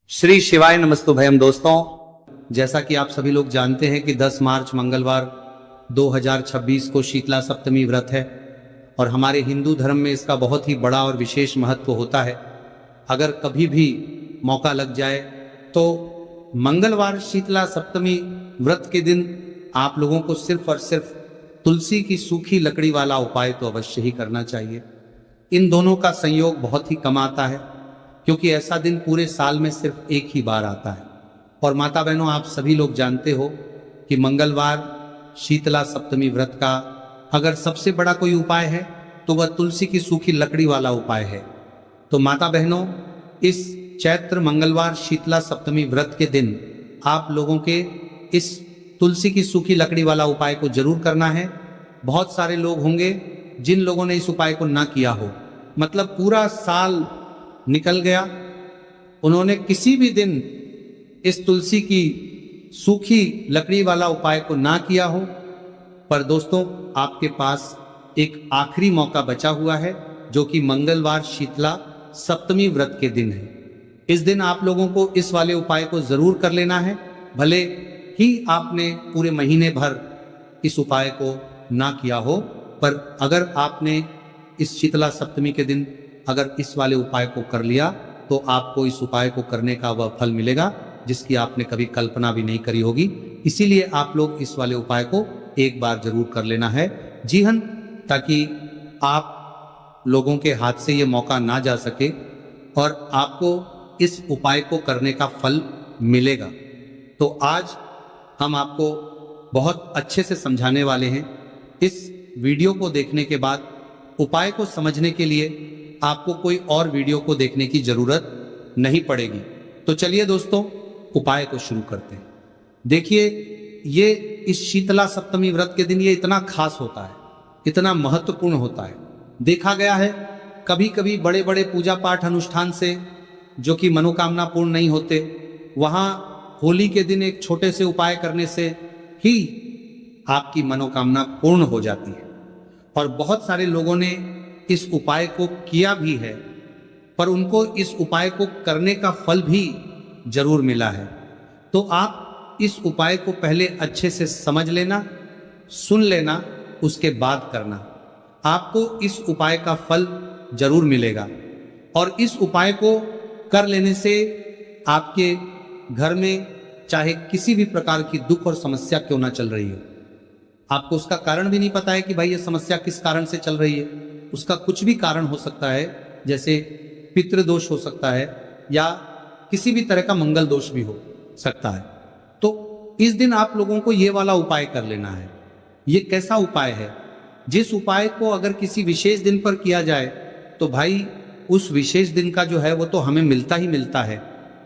श्री शिवाय नमस्तुभयम। दोस्तों, जैसा कि आप सभी लोग जानते हैं कि 10 मार्च मंगलवार 2026 को शीतला सप्तमी व्रत है और हमारे हिंदू धर्म में इसका बहुत ही बड़ा और विशेष महत्व होता है। अगर कभी भी मौका लग जाए तो मंगलवार शीतला सप्तमी व्रत के दिन आप लोगों को सिर्फ और सिर्फ तुलसी की सूखी लकड़ी वाला उपाय तो अवश्य ही करना चाहिए। इन दोनों का संयोग बहुत ही कम आता है क्योंकि ऐसा दिन पूरे साल में सिर्फ एक ही बार आता है। और माता बहनों, आप सभी लोग जानते हो कि मंगलवार शीतला सप्तमी व्रत का अगर सबसे बड़ा कोई उपाय है तो वह तुलसी की सूखी लकड़ी वाला उपाय है। तो माता बहनों, इस चैत्र मंगलवार शीतला सप्तमी व्रत के दिन आप लोगों के इस तुलसी की सूखी लकड़ी वाला उपाय को जरूर करना है। बहुत सारे लोग होंगे जिन लोगों ने इस उपाय को ना किया हो, मतलब पूरा साल निकल गया, उन्होंने किसी भी दिन इस तुलसी की सूखी लकड़ी वाला उपाय को ना किया हो। पर दोस्तों, आपके पास एक आखिरी मौका बचा हुआ है जो कि मंगलवार शीतला सप्तमी व्रत के दिन है। इस दिन आप लोगों को इस वाले उपाय को जरूर कर लेना है। भले ही आपने पूरे महीने भर इस उपाय को ना किया हो, पर अगर आपने इस शीतला सप्तमी के दिन अगर इस वाले उपाय को कर लिया तो आपको इस उपाय को करने का वह फल मिलेगा जिसकी आपने कभी कल्पना भी नहीं करी होगी। इसीलिए आप लोग इस वाले उपाय को एक बार जरूर कर लेना है। जी हाँ, ताकि आप लोगों के हाथ से ये मौका ना जा सके और आपको इस उपाय को करने का फल मिलेगा। तो आज हम आपको बहुत अच्छे से समझाने वाले हैं। इस वीडियो को देखने के बाद उपाय को समझने के लिए आपको कोई और वीडियो को देखने की जरूरत नहीं पड़ेगी। तो चलिए दोस्तों, उपाय को शुरू करते हैं। देखिए, ये इस शीतला सप्तमी व्रत के दिन ये इतना खास होता है, इतना महत्वपूर्ण होता है। देखा गया है कभी कभी बड़े बड़े पूजा पाठ अनुष्ठान से जो कि मनोकामना पूर्ण नहीं होते, वहां होली के दिन एक छोटे से उपाय करने से ही आपकी मनोकामना पूर्ण हो जाती है। और बहुत सारे लोगों ने इस उपाय को किया भी है, पर उनको इस उपाय को करने का फल भी जरूर मिला है। तो आप इस उपाय को पहले अच्छे से समझ लेना, सुन लेना, उसके बाद करना। आपको इस उपाय का फल जरूर मिलेगा। और इस उपाय को कर लेने से आपके घर में चाहे किसी भी प्रकार की दुख और समस्या क्यों ना चल रही हो, आपको उसका कारण भी नहीं पता है कि भाई ये समस्या किस कारण से चल रही है। उसका कुछ भी कारण हो सकता है, जैसे पितृदोष हो सकता है या किसी भी तरह का मंगल दोष भी हो सकता है। तो इस दिन आप लोगों को ये वाला उपाय कर लेना है। ये कैसा उपाय है? जिस उपाय को अगर किसी विशेष दिन पर किया जाए तो भाई उस विशेष दिन का जो है वो तो हमें मिलता ही मिलता है,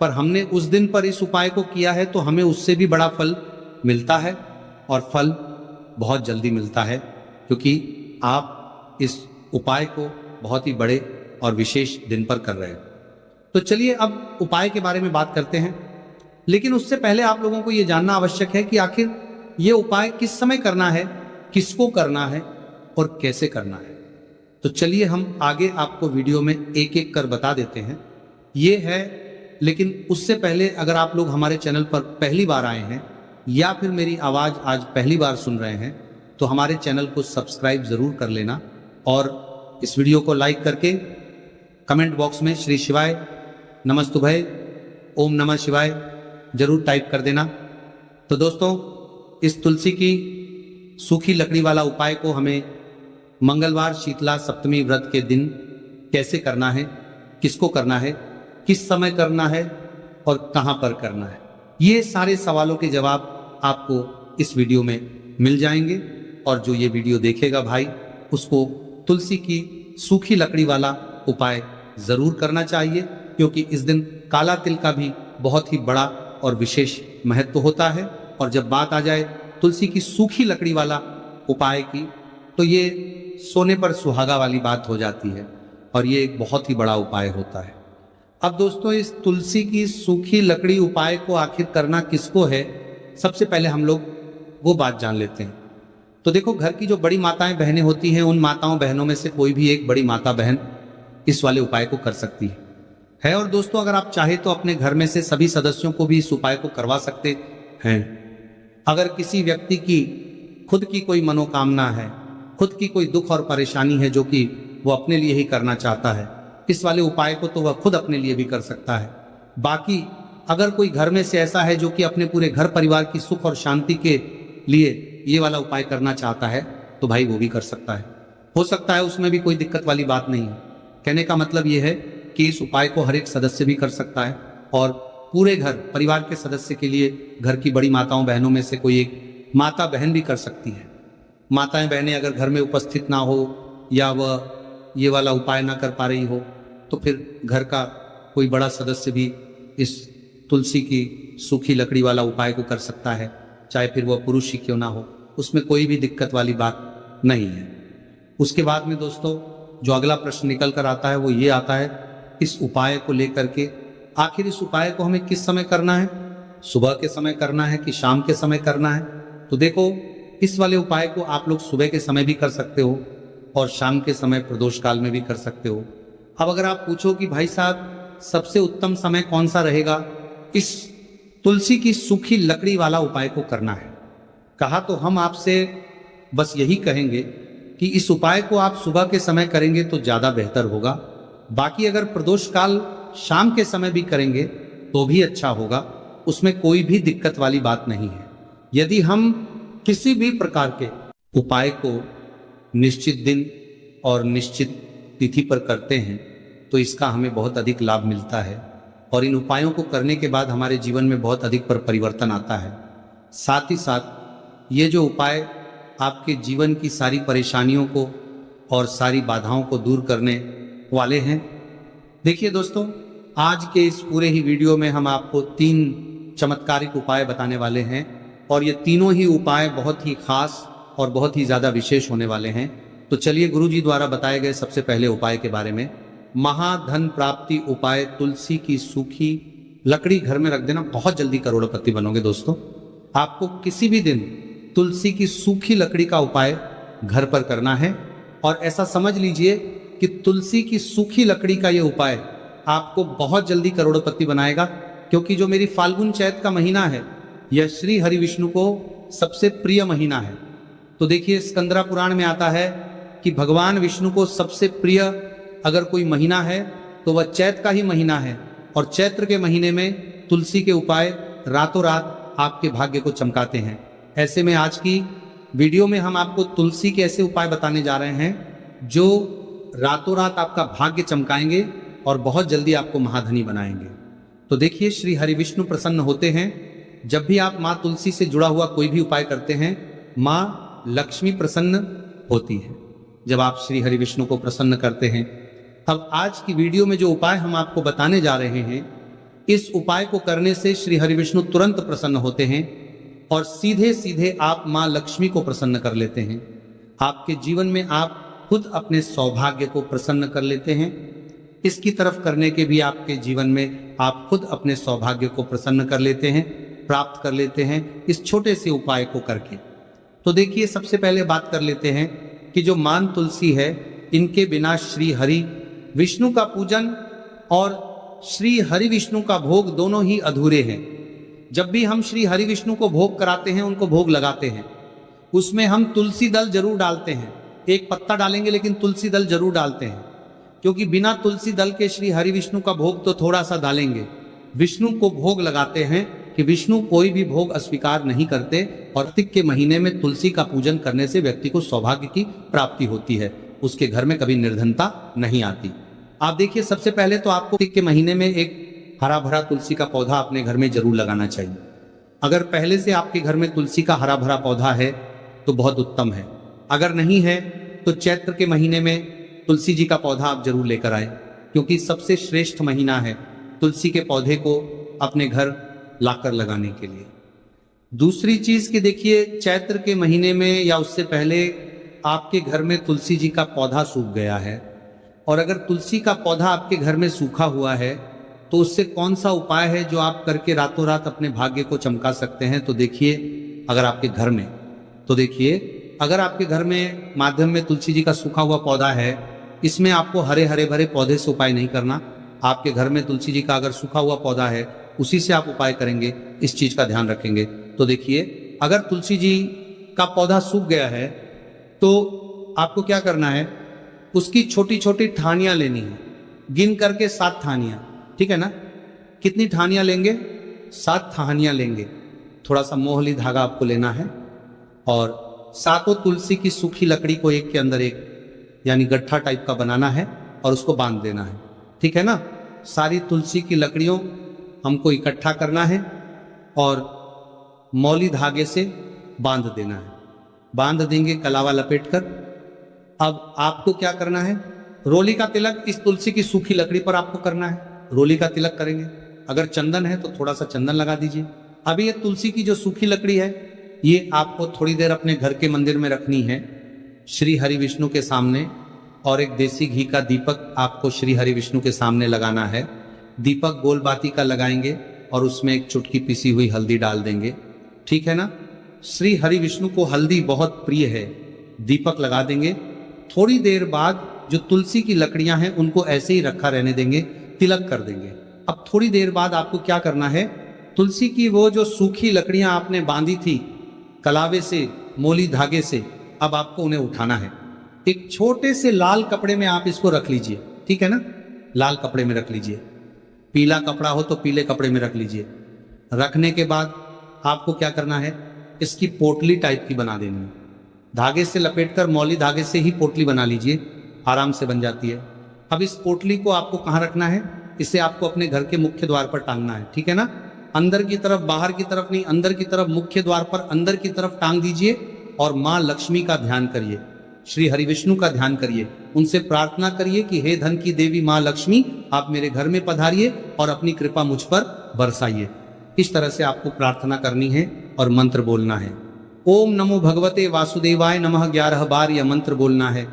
पर हमने उस दिन पर इस उपाय को किया है तो हमें उससे भी बड़ा फल मिलता है और फल बहुत जल्दी मिलता है, क्योंकि आप इस उपाय को बहुत ही बड़े और विशेष दिन पर कर रहे हैं। तो चलिए अब उपाय के बारे में बात करते हैं। लेकिन उससे पहले आप लोगों को यह जानना आवश्यक है कि आखिर यह उपाय किस समय करना है, किसको करना है और कैसे करना है। तो चलिए हम आगे आपको वीडियो में एक एक कर बता देते हैं। ये है, लेकिन उससे पहले अगर आप लोग हमारे चैनल पर पहली बार आए हैं या फिर मेरी आवाज आज पहली बार सुन रहे हैं तो हमारे चैनल को सब्सक्राइब जरूर कर लेना और इस वीडियो को लाइक करके कमेंट बॉक्स में श्री शिवाय नमस्तुभय ओम नमः शिवाय जरूर टाइप कर देना। तो दोस्तों, इस तुलसी की सूखी लकड़ी वाला उपाय को हमें मंगलवार शीतला सप्तमी व्रत के दिन कैसे करना है, किसको करना है, किस समय करना है और कहां पर करना है, ये सारे सवालों के जवाब आपको इस वीडियो में मिल जाएंगे। और जो ये वीडियो देखेगा भाई, उसको तुलसी की सूखी लकड़ी वाला उपाय जरूर करना चाहिए, क्योंकि इस दिन काला तिल का भी बहुत ही बड़ा और विशेष महत्व होता है। और जब बात आ जाए तुलसी की सूखी लकड़ी वाला उपाय की, तो ये सोने पर सुहागा वाली बात हो जाती है और ये एक बहुत ही बड़ा उपाय होता है। अब दोस्तों, इस तुलसी की सूखी लकड़ी उपाय को आखिर करना किसको है, सबसे पहले हम लोग वो बात जान लेते हैं। तो देखो, घर की जो बड़ी माताएं बहनें होती हैं, उन माताओं बहनों में से कोई भी एक बड़ी माता बहन इस वाले उपाय को कर सकती है। है। और दोस्तों, अगर आप चाहे तो अपने घर में से सभी सदस्यों को भी इस उपाय को करवा सकते हैं। अगर किसी व्यक्ति की खुद की कोई मनोकामना है, खुद की कोई दुख और परेशानी है जो कि वो अपने लिए ही करना चाहता है, इस वाले उपाय को तो वह खुद अपने लिए भी कर सकता है। बाकी अगर कोई घर में से ऐसा है जो कि अपने पूरे घर परिवार की सुख और शांति के लिए ये वाला उपाय करना चाहता है, तो भाई वो भी कर सकता है। हो सकता है उसमें भी कोई दिक्कत वाली बात नहीं है। कहने का मतलब ये है कि इस उपाय को हर एक सदस्य भी कर सकता है, और पूरे घर परिवार के सदस्य के लिए घर की बड़ी माताओं बहनों में से कोई एक माता बहन भी कर सकती है। माताएं बहनें अगर घर में उपस्थित ना हो या वह ये वाला उपाय ना कर पा रही हो, तो फिर घर का कोई बड़ा सदस्य भी इस तुलसी की सूखी लकड़ी वाला उपाय को कर सकता है, चाहे फिर वह पुरुष ही क्यों ना हो। उसमें कोई भी दिक्कत वाली बात नहीं है। उसके बाद में दोस्तों, जो अगला प्रश्न निकल कर आता है वो ये आता है, इस उपाय को लेकर के आखिर इस उपाय को हमें किस समय करना है? सुबह के समय करना है कि शाम के समय करना है? तो देखो, इस वाले उपाय को आप लोग सुबह के समय भी कर सकते हो और शाम के समय प्रदोष काल में भी कर सकते हो। अब अगर आप पूछो कि भाई साहब सबसे उत्तम समय कौन सा रहेगा इस तुलसी की सूखी लकड़ी वाला उपाय को करना है, कहा तो हम आपसे बस यही कहेंगे कि इस उपाय को आप सुबह के समय करेंगे तो ज्यादा बेहतर होगा। बाकी अगर प्रदोष काल शाम के समय भी करेंगे तो भी अच्छा होगा, उसमें कोई भी दिक्कत वाली बात नहीं है। यदि हम किसी भी प्रकार के उपाय को निश्चित दिन और निश्चित तिथि पर करते हैं तो इसका हमें बहुत अधिक लाभ मिलता है, और इन उपायों को करने के बाद हमारे जीवन में बहुत अधिक परिवर्तन आता है। साथ ही साथ ये जो उपाय आपके जीवन की सारी परेशानियों को और सारी बाधाओं को दूर करने वाले हैं। देखिए दोस्तों, आज के इस पूरे ही वीडियो में हम आपको 3 चमत्कारिक उपाय बताने वाले हैं, और ये तीनों ही उपाय बहुत ही खास और बहुत ही ज्यादा विशेष होने वाले हैं। तो चलिए गुरुजी द्वारा बताए गए सबसे पहले उपाय के बारे में। महाधन प्राप्ति उपाय, तुलसी की सूखी लकड़ी घर में रख देना, बहुत जल्दी करोड़पति बनोगे दोस्तों। आपको किसी भी दिन तुलसी की सूखी लकड़ी का उपाय घर पर करना है, और ऐसा समझ लीजिए कि तुलसी की सूखी लकड़ी का यह उपाय आपको बहुत जल्दी करोड़पति बनाएगा, क्योंकि जो मेरी फाल्गुन चैत का महीना है यह श्री हरि विष्णु को सबसे प्रिय महीना है। तो देखिए, स्कंदरा पुराण में आता है कि भगवान विष्णु को सबसे प्रिय अगर कोई महीना है तो वह चैत का ही महीना है, और चैत्र के महीने में तुलसी के उपाय रातों रात आपके भाग्य को चमकाते हैं। ऐसे में आज की वीडियो में हम आपको तुलसी के ऐसे उपाय बताने जा रहे हैं जो रातों रात आपका भाग्य चमकाएंगे और बहुत जल्दी आपको महाधनी बनाएंगे। तो देखिए, श्री हरि विष्णु प्रसन्न होते हैं जब भी आप माँ तुलसी से जुड़ा हुआ कोई भी उपाय करते हैं। माँ लक्ष्मी प्रसन्न होती है जब आप श्री हरि विष्णु को प्रसन्न करते हैं। अब आज की वीडियो में जो उपाय हम आपको बताने जा रहे हैं, इस उपाय को करने से श्री हरि विष्णु तुरंत प्रसन्न होते हैं और सीधे सीधे आप माँ लक्ष्मी को प्रसन्न कर लेते हैं। आपके जीवन में आप खुद अपने सौभाग्य को प्रसन्न कर लेते हैं। इसकी तरफ करने के भी आपके जीवन में आप खुद अपने सौभाग्य को प्रसन्न कर लेते हैं, प्राप्त कर लेते हैं इस छोटे से उपाय को करके। तो देखिए, सबसे पहले बात कर लेते हैं कि जो मान तुलसी है, इनके बिना श्री हरि विष्णु का पूजन और श्री हरि विष्णु का भोग दोनों ही अधूरे हैं। जब भी हम श्री हरि विष्णु को भोग कराते हैं, उनको भोग लगाते हैं, उसमें हम तुलसी दल जरूर डालते हैं। एक पत्ता डालेंगे लेकिन तुलसी दल जरूर डालते हैं, क्योंकि बिना तुलसी दल के श्री हरि विष्णु का भोग तो थोड़ा सा डालेंगे। विष्णु को भोग लगाते हैं कि विष्णु कोई भी भोग अस्वीकार नहीं करते, और कार्तिक के महीने में तुलसी का पूजन करने से व्यक्ति को सौभाग्य की प्राप्ति होती है, उसके घर में कभी निर्धनता नहीं आती। आप देखिए, सबसे पहले तो आपको कार्तिक के महीने में एक हरा भरा तुलसी का पौधा अपने घर में जरूर लगाना चाहिए। अगर पहले से आपके घर में तुलसी का हरा भरा पौधा है तो बहुत उत्तम है। अगर नहीं है तो चैत्र के महीने में तुलसी जी का पौधा आप जरूर लेकर आए, क्योंकि सबसे श्रेष्ठ महीना है तुलसी के पौधे को अपने घर लाकर लगाने के लिए। दूसरी चीज कि देखिए, चैत्र के महीने में या उससे पहले आपके घर में तुलसी जी का पौधा सूख गया है, और अगर तुलसी का पौधा आपके घर में सूखा हुआ है तो उससे कौन सा उपाय है जो आप करके रातों रात अपने भाग्य को चमका सकते हैं। तो देखिए, अगर आपके घर में अगर आपके घर में माध्यम में तुलसी जी का सूखा हुआ पौधा है, इसमें आपको हरे हरे भरे पौधे से उपाय नहीं करना। आपके घर में तुलसी जी का अगर सूखा हुआ पौधा है, उसी से आप उपाय करेंगे, इस चीज का ध्यान रखेंगे। तो देखिए, अगर तुलसी जी का पौधा सूख गया है तो आपको क्या करना है, उसकी छोटी छोटी ठानियां लेनी है, गिन करके 7 ठानियां, ठीक है ना। कितनी ठानियां लेंगे? 7 ठानियां लेंगे। थोड़ा सा मोहली धागा आपको लेना है और 7 तुलसी की सूखी लकड़ी को एक के अंदर एक यानी गट्ठा टाइप का बनाना है और उसको बांध देना है, ठीक है ना। सारी तुलसी की लकड़ियों हमको इकट्ठा करना है और मौली धागे से बांध देना है। बांध देंगे कलावा लपेटकर। अब आपको क्या करना है, रोली का तिलक इस तुलसी की सूखी लकड़ी पर आपको करना है, रोली का तिलक करेंगे। अगर चंदन है तो थोड़ा सा चंदन लगा दीजिए। अभी ये तुलसी की जो सूखी लकड़ी है, ये आपको थोड़ी देर अपने घर के मंदिर में रखनी है, श्री हरि विष्णु के सामने, और एक देसी घी का दीपक आपको श्री हरि विष्णु के सामने लगाना है। दीपक गोल बाती का लगाएंगे और उसमें एक चुटकी पिसी हुई हल्दी डाल देंगे, ठीक है ना। श्री हरि विष्णु को हल्दी बहुत प्रिय है। दीपक लगा देंगे। थोड़ी देर बाद जो तुलसी की लकड़ियां हैं उनको ऐसे ही रखा रहने देंगे, तिलक कर देंगे। अब थोड़ी देर बाद आपको क्या करना है, तुलसी की वो जो सूखी लकड़ियां आपने बांधी थी कलावे से, मोली धागे से, अब आपको उन्हें उठाना है। एक छोटे से लाल कपड़े में आप इसको रख लीजिए, ठीक है ना। लाल कपड़े में रख लीजिए, पीला कपड़ा हो तो पीले कपड़े में रख लीजिए। रखने के बाद आपको क्या करना है, इसकी पोटली टाइप की बना देनी है। धागे से लपेटकर, मौली धागे से ही पोटली बना लीजिए, आराम से बन जाती है। अब इस पोटली को आपको कहाँ रखना है, इसे आपको अपने घर के मुख्य द्वार पर टांगना है, ठीक है ना। अंदर की तरफ, बाहर की तरफ नहीं, अंदर की तरफ, मुख्य द्वार पर अंदर की तरफ टांग दीजिए और माँ लक्ष्मी का ध्यान करिए, श्री हरि विष्णु का ध्यान करिए। उनसे प्रार्थना करिए कि हे धन की देवी माँ लक्ष्मी, आप मेरे घर में पधारिए और अपनी कृपा मुझ पर बरसाइए। इस तरह से आपको प्रार्थना करनी है और मंत्र बोलना है। ओम नमो भगवते वासुदेवाय नमः 11 बार यह मंत्र बोलना है।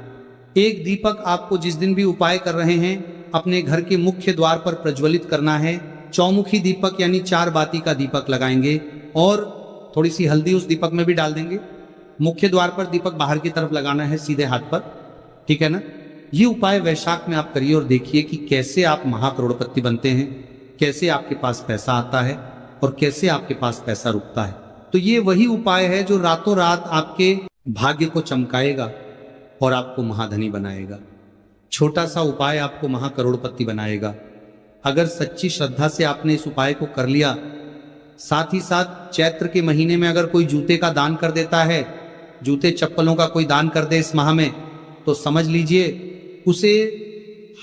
एक दीपक आपको जिस दिन भी उपाय कर रहे हैं अपने घर के मुख्य द्वार पर प्रज्वलित करना है। चौमुखी दीपक यानी 4 बाती का दीपक लगाएंगे और थोड़ी सी हल्दी उस दीपक में भी डाल देंगे। मुख्य द्वार पर दीपक बाहर की तरफ लगाना है, सीधे हाथ पर, ठीक है ना। ये उपाय वैशाख में आप करिए और देखिए कि कैसे आप महाकरोड़पति बनते हैं, कैसे आपके पास पैसा आता है और कैसे आपके पास पैसा रुकता है। तो ये वही उपाय है जो रातों रात आपके भाग्य को चमकाएगा और आपको महाधनी बनाएगा। छोटा सा उपाय आपको महाकरोड़पति बनाएगा। अगर सच्ची श्रद्धा से आपने इस उपाय को कर लिया, साथ ही साथ चैत्र के महीने में अगर कोई जूते का दान कर देता है, जूते चप्पलों का कोई दान कर दे इस माह में, तो समझ लीजिए उसे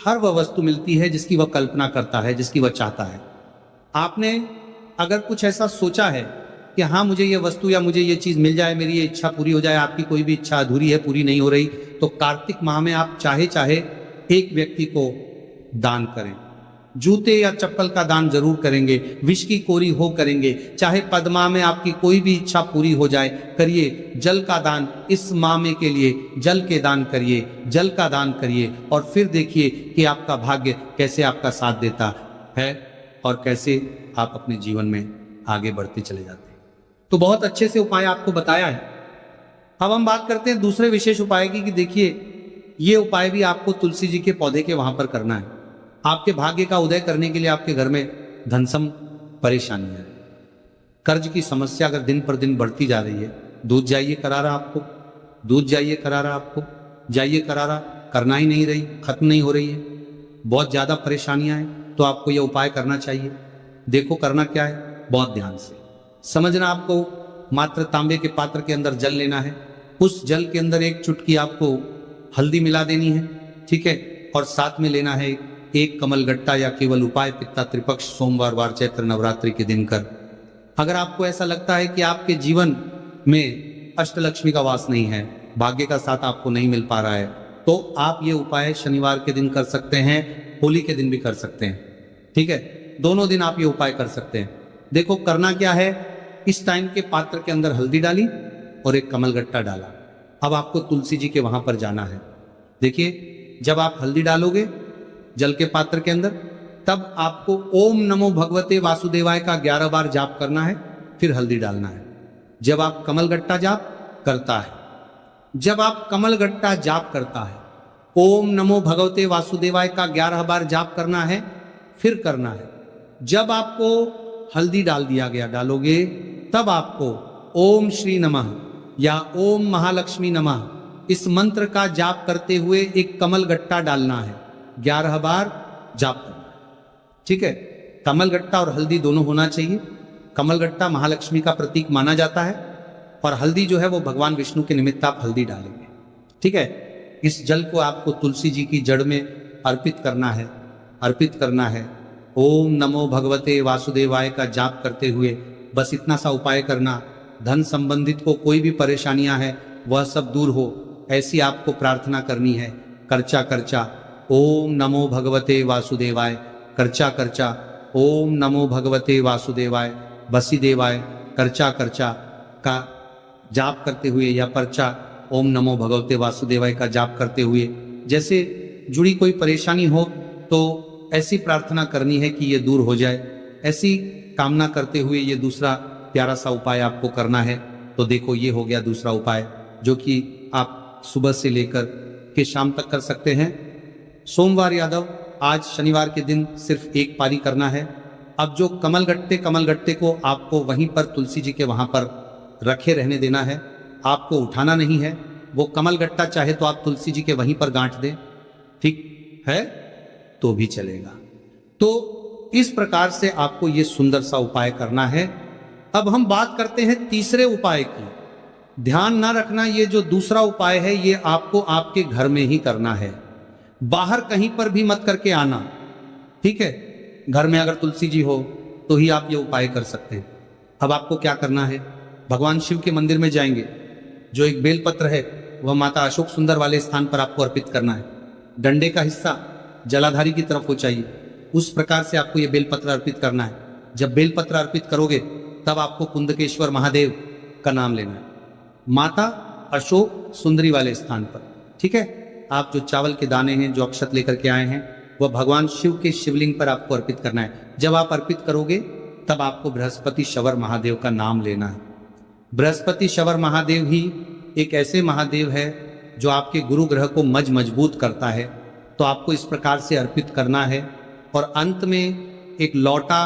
हर वह वस्तु मिलती है जिसकी वह कल्पना करता है, जिसकी वह चाहता है। आपने अगर कुछ ऐसा सोचा है कि हाँ मुझे ये वस्तु या मुझे ये चीज मिल जाए, मेरी ये इच्छा पूरी हो जाए, आपकी कोई भी इच्छा अधूरी है, पूरी नहीं हो रही, तो कार्तिक माह में आप चाहे चाहे एक व्यक्ति को दान करें। जूते या चप्पल का दान जरूर करेंगे, विष की कोरी हो करेंगे, चाहे पद्मा में आपकी कोई भी इच्छा पूरी हो जाए, करिए। जल का दान इस माह में के लिए जल के दान करिए, जल का दान करिए और फिर देखिए कि आपका भाग्य कैसे आपका साथ देता है और कैसे आप अपने जीवन में आगे बढ़ते चले जाते हैं। तो बहुत अच्छे से उपाय आपको बताया है। अब हम बात करते हैं दूसरे विशेष उपाय की कि देखिए ये उपाय भी आपको तुलसी जी के पौधे के वहां पर करना है। आपके भाग्य का उदय करने के लिए आपके घर में धनसम परेशानी है, कर्ज की समस्या अगर दिन पर दिन बढ़ती जा रही है, दूध जाइए करा रहा आपको, दूध जाइए करा रहा आपको, जाइए करा रहा, करना ही नहीं रही, खत्म नहीं हो रही है, बहुत ज्यादा परेशानियां हैं, तो आपको यह उपाय करना चाहिए। देखो करना क्या है, बहुत ध्यान से समझना। आपको मात्र तांबे के पात्र के अंदर जल लेना है, उस जल के अंदर एक चुटकी आपको हल्दी मिला देनी है, ठीक है, और साथ में लेना है एक कमल गट्टा या केवल उपाय पित्ता त्रिपक्ष सोमवार वार चैत्र नवरात्रि के दिन कर। अगर आपको ऐसा लगता है कि आपके जीवन में अष्टलक्ष्मी का वास नहीं है, भाग्य का साथ आपको नहीं मिल पा रहा है, तो आप ये उपाय शनिवार के दिन कर सकते हैं, होली के दिन भी कर सकते हैं, ठीक है, दोनों दिन आप ये उपाय कर सकते हैं। देखो करना क्या है, इस टाइम के पात्र के अंदर हल्दी डाली और एक कमल गट्टा डाला। अब आपको तुलसी जी के वहां पर जाना है। देखिए जब आप हल्दी डालोगे जल के पात्र के अंदर, तब आपको ओम नमो भगवते वासुदेवाय का 11 बार जाप करना है, फिर हल्दी डालना है। जब आप कमल गट्टा जाप करता है, जब आप कमल गट्टा जाप करता है, ओम नमो भगवते वासुदेवाय का 11 बार जाप करना है, फिर करना है। जब आपको हल्दी डाल दिया गया डालोगे, तब आपको ओम श्री नमः या ओम महालक्ष्मी नमः इस मंत्र का जाप करते हुए एक कमल गट्टा डालना है। 11 बार जाप करना है, ठीक है। कमल गट्टा और हल्दी दोनों होना चाहिए। कमल गट्टा महालक्ष्मी का प्रतीक माना जाता है और हल्दी जो है वो भगवान विष्णु के निमित्त आप हल्दी डालेंगे, ठीक है। इस जल को आपको तुलसी जी की जड़ में अर्पित करना है। ओम नमो भगवते वासुदेवाय का जाप करते हुए बस इतना सा उपाय करना। धन संबंधित को कोई भी परेशानियां हैं वह सब दूर हो, ऐसी आपको प्रार्थना करनी है। करचा करचा ओम नमो भगवते वासुदेवाय, करचा करचा ओम नमो भगवते वासुदेवाय, बसीदेवाय, करचा करचा का जाप करते हुए या पर्चा ओम नमो भगवते वासुदेवाय का जाप करते हुए जैसे जुड़ी कोई परेशानी हो तो ऐसी प्रार्थना करनी है कि ये दूर हो जाए। ऐसी कामना करते हुए ये दूसरा प्यारा सा उपाय आपको करना है। तो देखो ये हो गया दूसरा उपाय, जो कि आप सुबह से लेकर के शाम तक कर सकते हैं। सोमवार यादव, आज शनिवार के दिन सिर्फ एक पारी करना है। अब जो कमल गट्टे को आपको वहीं पर तुलसी जी के वहां पर रखे रहने देना है, आपको उठाना नहीं है। वो कमल गट्टा चाहे तो आप तुलसी जी के वहीं पर गांठ दें, ठीक है, तो भी चलेगा। तो इस प्रकार से आपको ये सुंदर सा उपाय करना है। अब हम बात करते हैं तीसरे उपाय की। ध्यान ना रखना, ये जो दूसरा उपाय है ये आपको आपके घर में ही करना है, बाहर कहीं पर भी मत करके आना, ठीक है। घर में अगर तुलसी जी हो तो ही आप ये उपाय कर सकते हैं। अब आपको क्या करना है, भगवान शिव के मंदिर में जाएंगे, जो एक बेलपत्र है वह माता अशोक सुंदर वाले स्थान पर आपको अर्पित करना है। डंडे का हिस्सा जलाधारी की तरफ हो चाहिए, उस प्रकार से आपको यह बेलपत्र अर्पित करना है। जब बेलपत्र अर्पित करोगे तब आपको कुंदकेश्वर महादेव का नाम लेना है, माता अशोक सुंदरी वाले स्थान पर, ठीक है। आप जो चावल के दाने हैं, जो अक्षत लेकर के आए हैं, वह भगवान शिव के शिवलिंग पर आपको अर्पित करना है। जब आप अर्पित करोगे तब आपको बृहस्पति शवर महादेव का नाम लेना है। बृहस्पति शवर महादेव ही एक ऐसे महादेव है जो आपके गुरु ग्रह को मजबूत करता है। तो आपको इस प्रकार से अर्पित करना है और अंत में एक लौटा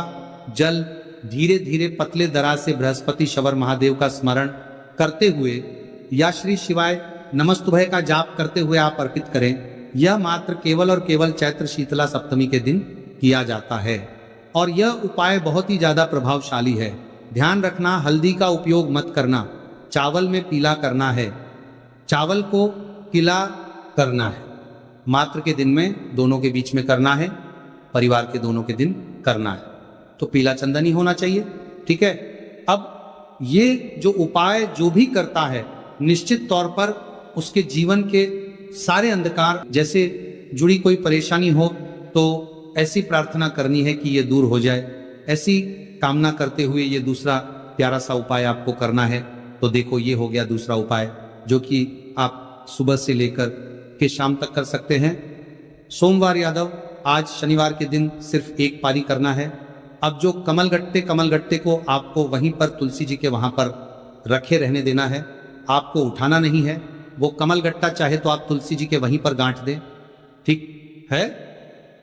जल धीरे धीरे पतले दरा से बृहस्पति शवर महादेव का स्मरण करते हुए या श्री शिवाय नमस्तुभय का जाप करते हुए आप अर्पित करें। यह मात्र केवल और केवल चैत्र शीतला सप्तमी के दिन किया जाता है और यह उपाय बहुत ही ज्यादा प्रभावशाली है। ध्यान रखना, हल्दी का उपयोग मत करना, चावल में पीला करना है, चावल को किला करना है। मात्र के दिन में दोनों के बीच में करना है, परिवार के दोनों के दिन करना है, तो पीला चंदन ही होना चाहिए, ठीक है। अब ये जो उपाय जो भी करता है, निश्चित तौर पर उसके जीवन के सारे अंधकार जैसे जुड़ी कोई परेशानी हो तो ऐसी प्रार्थना करनी है कि ये दूर हो जाए। ऐसी कामना करते हुए ये दूसरा प्यारा सा उपाय आपको करना है। तो देखो ये हो गया दूसरा उपाय, जो कि आप सुबह से लेकर के शाम तक कर सकते हैं। सोमवार यादव, आज शनिवार के दिन सिर्फ एक पारी करना है। अब जो कमल गट्टे को आपको वहीं पर तुलसी जी के वहां पर रखे रहने देना है, आपको उठाना नहीं है। वो कमल गट्टा चाहे तो आप तुलसी जी के वहीं पर गांठ दें, ठीक है,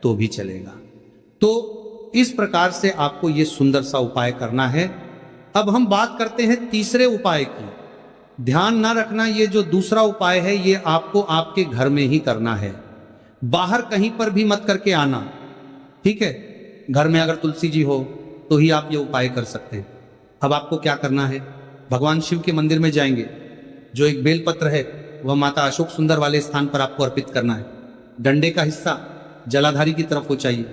तो भी चलेगा। तो इस प्रकार से आपको ये सुंदर सा उपाय करना है। अब हम बात करते हैं तीसरे उपाय की। ध्यान ना रखना, ये जो दूसरा उपाय है ये आपको आपके घर में ही करना है, बाहर कहीं पर भी मत करके आना, ठीक है। घर में अगर तुलसी जी हो तो ही आप ये उपाय कर सकते हैं। अब आपको क्या करना है, भगवान शिव के मंदिर में जाएंगे, जो एक बेलपत्र है वह माता अशोक सुंदर वाले स्थान पर आपको अर्पित करना है। डंडे का हिस्सा जलाधारी की तरफ हो चाहिए,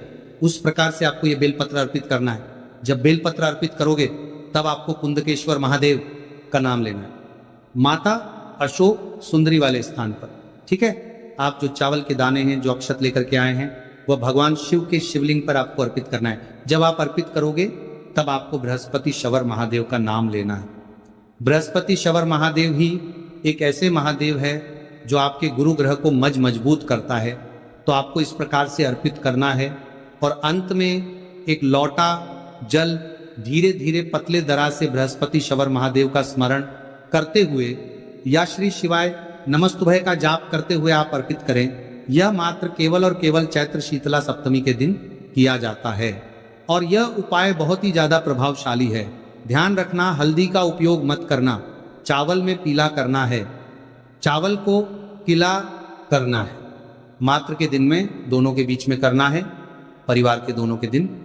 उस प्रकार से आपको यह बेलपत्र अर्पित करना है। जब बेलपत्र अर्पित करोगे तब आपको कुंदकेश्वर महादेव का नाम लेना है, माता अशोक सुंदरी वाले स्थान पर, ठीक है। आप जो चावल के दाने हैं, जो अक्षत लेकर के आए हैं, वह भगवान शिव के शिवलिंग पर आपको अर्पित करना है। जब आप अर्पित करोगे तब आपको बृहस्पति शवर महादेव का नाम लेना है। बृहस्पति शवर महादेव ही एक ऐसे महादेव है जो आपके गुरु ग्रह को मजबूत करता है। तो आपको इस प्रकार से अर्पित करना है और अंत में एक लौटा जल धीरे धीरे पतले दरा से बृहस्पति शवर महादेव का स्मरण करते हुए या श्री शिवाय नमस्तुभय का जाप करते हुए आप अर्पित करें। यह मात्र केवल और केवल चैत्र शीतला सप्तमी के दिन किया जाता है और यह उपाय बहुत ही ज्यादा प्रभावशाली है। ध्यान रखना, हल्दी का उपयोग मत करना। चावल में पीला करना है, चावल को किला करना है। मात्र के दिन में दोनों के बीच में करना है, परिवार के दोनों के दिन